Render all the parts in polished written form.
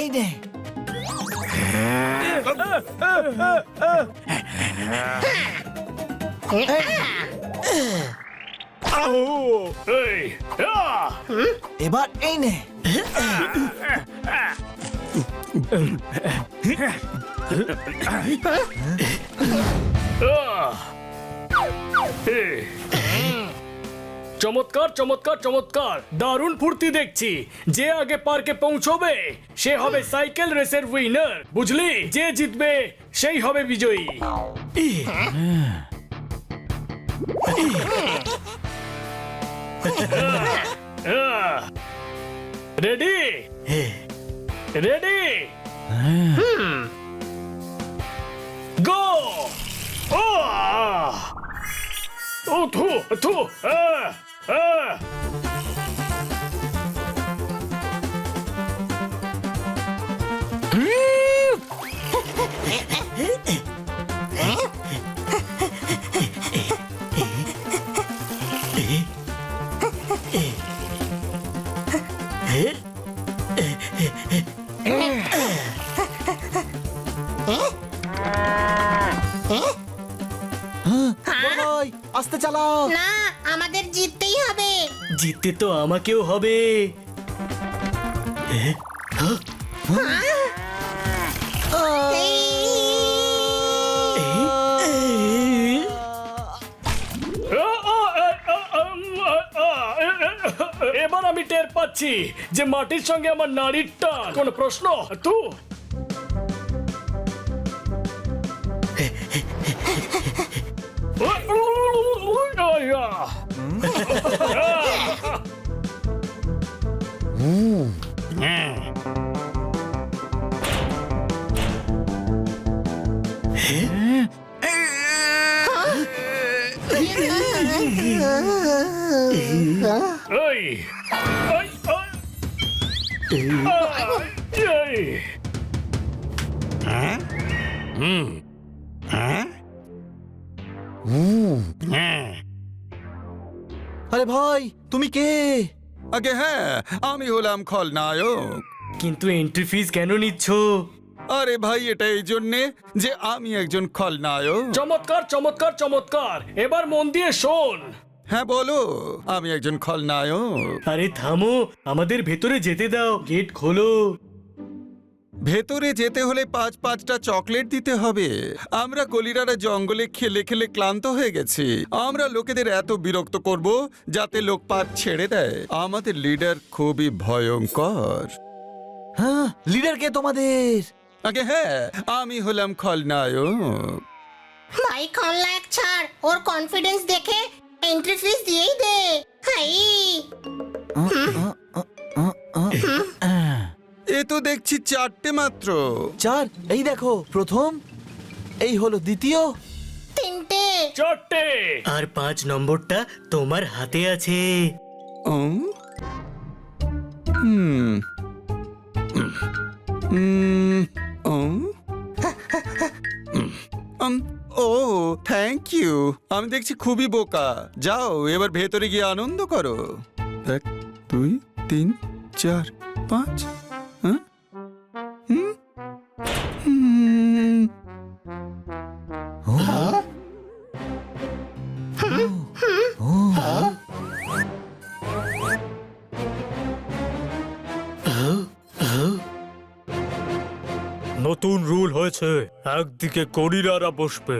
এই নে। এবার এই নে। চমৎকার চমৎকার চমৎকার, দারুণ ফুর্তি দেখছি। যে আগে পার্কে পৌঁছবে সে হবে সাইকেল রেসের উইনার, বুঝলি? যে জিতবে সেই হবে বিজয়ী। Ready ready go. ও থু থু। ভাই আস্তে চালাও। না, আমাদের জিততেই হবে। জিততে তো আমাকেও হবে। এবার আমি টের পাচ্ছি যে মাটির সঙ্গে আমার নারীর টান। কোন প্রশ্ন? তুই আরে ভাই তুমি কে? আগে হ্যাঁ, আমি হলাম খলনায়ক। কিন্তু এন্ট্রি ফিস কেন নিচ্ছ? আরে ভাই, এটা এই জন্যে যে আমি একজন খলনায়ক। চমৎকার চমৎকার চমৎকার, এবার মন দিয়ে শোন। হ্যাঁ বলো, আমি একজন খলনায়ক। আরে থামো, আমাদের ভেতরে যেতে দাও, গেট খোলো। ভেতরে যেতে হলে 5-5টা চকলেট দিতে হবে। আমরা গলিরারা জঙ্গলে খেলে খেলে ক্লান্ত হয়ে গেছি। আমরা লোকেদের এত বিরক্ত করব যাতে লোক পার্ক ছেড়ে দেয়। আমাদের লিডার খুবই ভয়ঙ্কর। হ্যাঁ, লিডার কে তোমাদের? আগে হ্যাঁ, আমি হলাম খলনায়ক। ভাই খলনায়ক ছাড়, ওর কনফিডেন্স দেখে এন্ট্রি ফিস দিয়েই দে। হাই, এ তো দেখছি 4টে মাত্র। 4? এই দেখো প্রথম, এই হলো দ্বিতীয়। 3টে। 4টে। আর 5 নম্বরটা তোমার হাতে আছে। হুম হুম ও থ্যাংক ইউ। আমি দেখছি খুবই বোকা। যাও এবার ভেতরে গিয়ে আনন্দ করো। 1 2 3 4 5। হ্যাঁ হুম হুম নতুন রুল হয়েছে, একদিকে গরিলারা বসবে।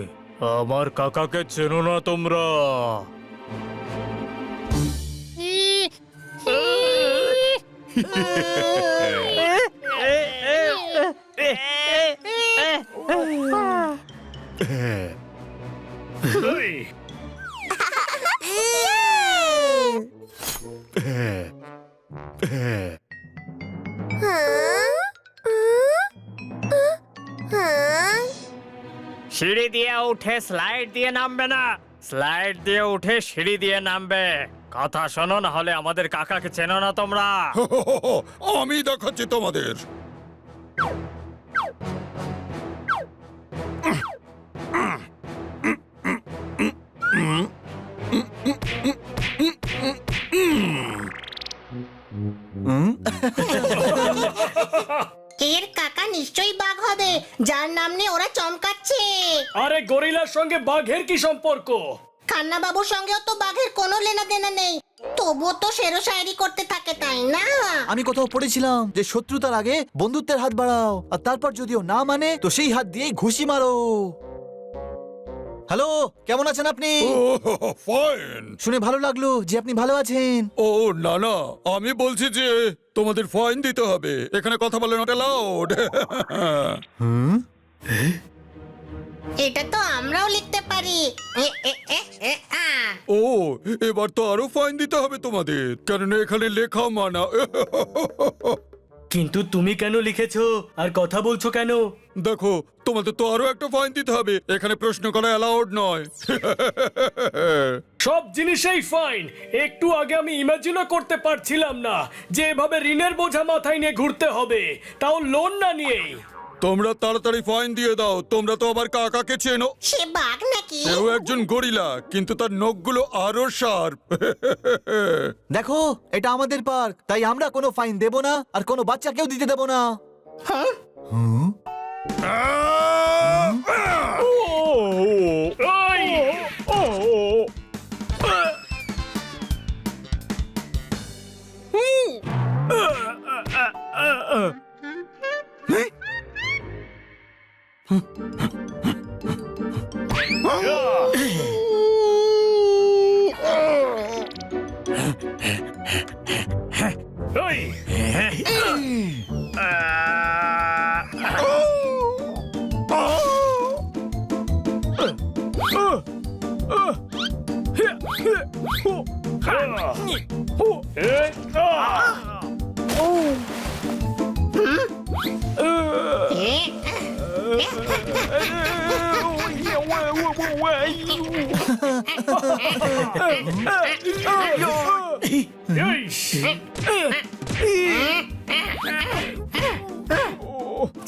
আমার কাকাকে চেনো না তোমরা? সিঁড়ি দিয়ে উঠে স্লাইড দিয়ে নামবে না, স্লাইড দিয়ে উঠে সিঁড়ি দিয়ে নামবে। কথা শোনো, না হলে আমাদের কাকাকে চেনো না তোমরা? আমি দেখাচ্ছি তোমাদের। এর কাকা নিশ্চয়ই বাঘ হবে, যার নাম নিয়ে ওরা চমকাচ্ছে। আরে গরিলার সঙ্গে বাঘের কি সম্পর্ক? খান্না বাবুর সঙ্গেও তো বাঘের কোনো লেনা দেনা নেই, তবুও তো শেরো শায়েরি করতে থাকে, তাই না? আমি কোথাও পড়েছিলাম যে শত্রুতার আগে বন্ধুত্বের হাত বাড়াও, আর তারপর যদিও না মানে তো সেই হাত দিয়েই ঘুষি মারো। হ্যালো, কেমন আছেন আপনি? ফাইন। শুনে ভালো লাগলো যে আপনি ভালো আছেন। ও না না, আমি বলছি যে তোমাদের ফাইন দিতে হবে। এখানে কথা বলে নট অ্যালাউড। এটা তো আমরাও লিখতে পারি। এ, এ, এ, এ, আ। ও, এবার তো আরো ফাইন দিতে হবে তোমাদের, কারণ এখানে লেখা মানা। কিন্তু তুমি কেন লিখেছো আর কথা বলছো কেন? দেখো, তোমাদের তো আরো একটা ফাইন দিতে হবে। এখানে প্রশ্ন করা অ্যালাউড নয়। সব জিনিসেই ফাইন। একটু আগে আমি ইমাজিনও করতে পারছিলাম না যে এভাবে ঋণের বোঝা মাথায় নিয়ে ঘুরতে হবে, তাও লোন না নিয়েই। তোমরা তাড়াতাড়ি ফাইন দিয়ে দাও। তোমরা তো আবার কাকাকে চেনো। সে বাঘ নাকি? সেও একজন গরিলা, কিন্তু তার নখগুলো আরো শার্প। দেখো, এটা আমাদের পার্ক, তাই আমরা কোনো ফাইন দেব না আর কোনো বাচ্চাকেও দিতে দেব না। হ্যাঁ?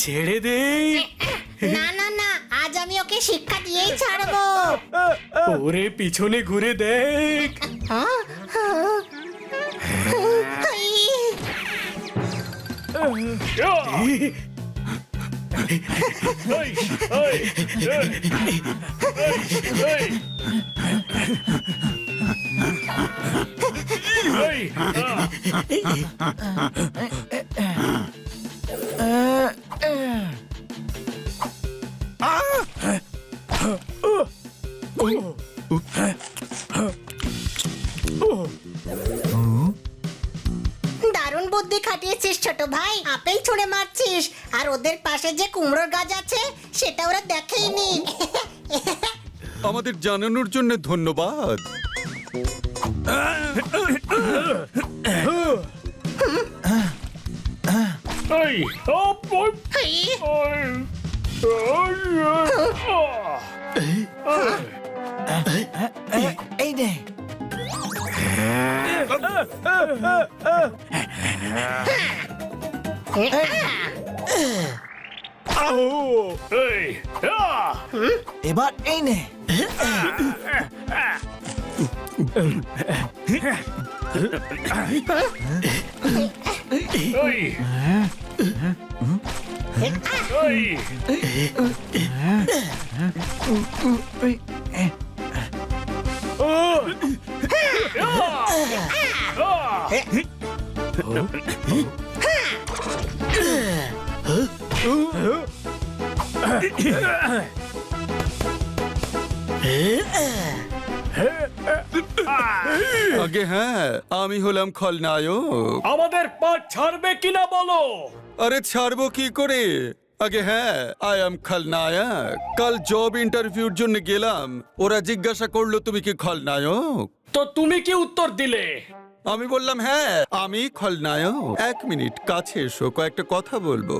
ছেড়ে দে। না না না, আজ আমি ওকে শিক্ষা দিয়েই ছাড়বো। ওরে পিছনে ঘুরে দেখ। হ্যাঁ? দারুণ বুদ্ধি খাটিয়েছিস ছোট ভাই, আপেল ছুঁড়ে মারছিস, আর ওদের পাশে যে কুমড়োর গাছ আছে সেটা ওরা দেখেইনি। আমাদের জানানোর জন্য ধন্যবাদ। এই নে। এবার এই নে। আগে হ্যাঁ, আমি হলাম খলনায়ক। আমাদের পাঠ ছাড়বে কিনা বলো? আরে ছাড়বো কি করে? আগে হ্যাঁ, আই এম খলনায়ক। কাল জব ইন্টারভিউর জন্য গেলাম, ওরা জিজ্ঞাসা করলো তুমি কি খলনায়ক। তো তুমি কি উত্তর দিলে? আমি বললাম হ্যাঁ, আমি খলনায়ক। 1 মিনিট কাছে এসো, কয়েকটা কথা বলবো।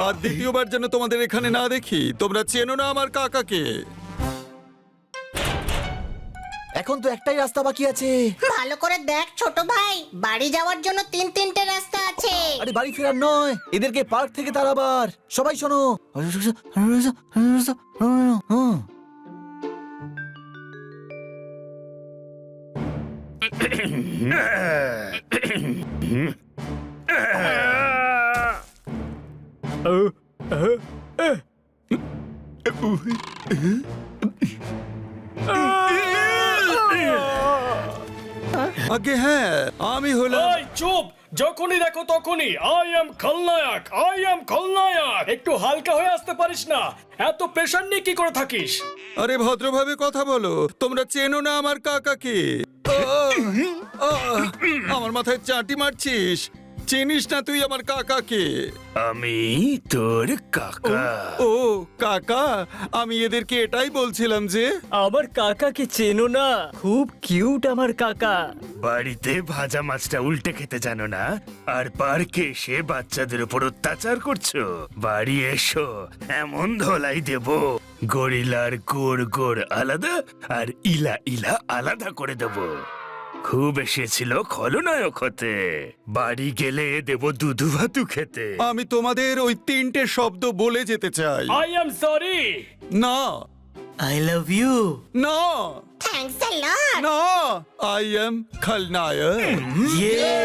আর দ্বিতীয়বার যেন তোমাদের এখানে না দেখি। তোমরা চেনো না আমার কাকাকে। এখন তো একটাই রাস্তা বাকি আছে। ভালো করে দেখ ছোট ভাই, বাড়ি যাওয়ার জন্য তিনটে রাস্তা আছে। আরে বাড়ি ফেরার নয়, এদেরকে পার্ক থেকে তাড়াবার। সবাই শোনো। আগে হ্যাঁ, আমি হলাম। এই চুপ, যখনই দেখো তখনই আই এম খলনায়ক, আই এম খলনায়ক। একটু হালকা হয়ে আসতে পারিস না? এত প্রেশার নিয়ে কি করে থাকিস? আরে ভদ্রভাবে কথা বলো, তোমরা চেনো না আমার কাকাকে। আমার মাথায় চাটি মারছিস? চিনিস না তুই আমার কাকাকে? আমি তোর কাকা। ও কাকা, আমি এদেরকে এটাই বলছিলাম যে আমার কাকাকে চেনো না? খুব কিউট আমার কাকা। বাড়িতে ভাজা মাছটা উল্টে খেতে জানো না, আর পার্কে এসে বাচ্চাদের উপর অত্যাচার করছো। বাড়ি এসো, এমন ধলাই দেব গরিলার গোড় গোড় আলাদা আর ইলা ইলা আলাদা করে দেব। খুব এসেছিল খলনায়ক হতে, বাড়ি গেলে দেব দুধু ভাতু খেতে। আমি তোমাদের ওই 3টে শব্দ বলে যেতে চাই। I am sorry. না আই লাভ ইউ। না থ্যাঙ্কস আ লট। না, আই এম খলনায়ক। ইয়ে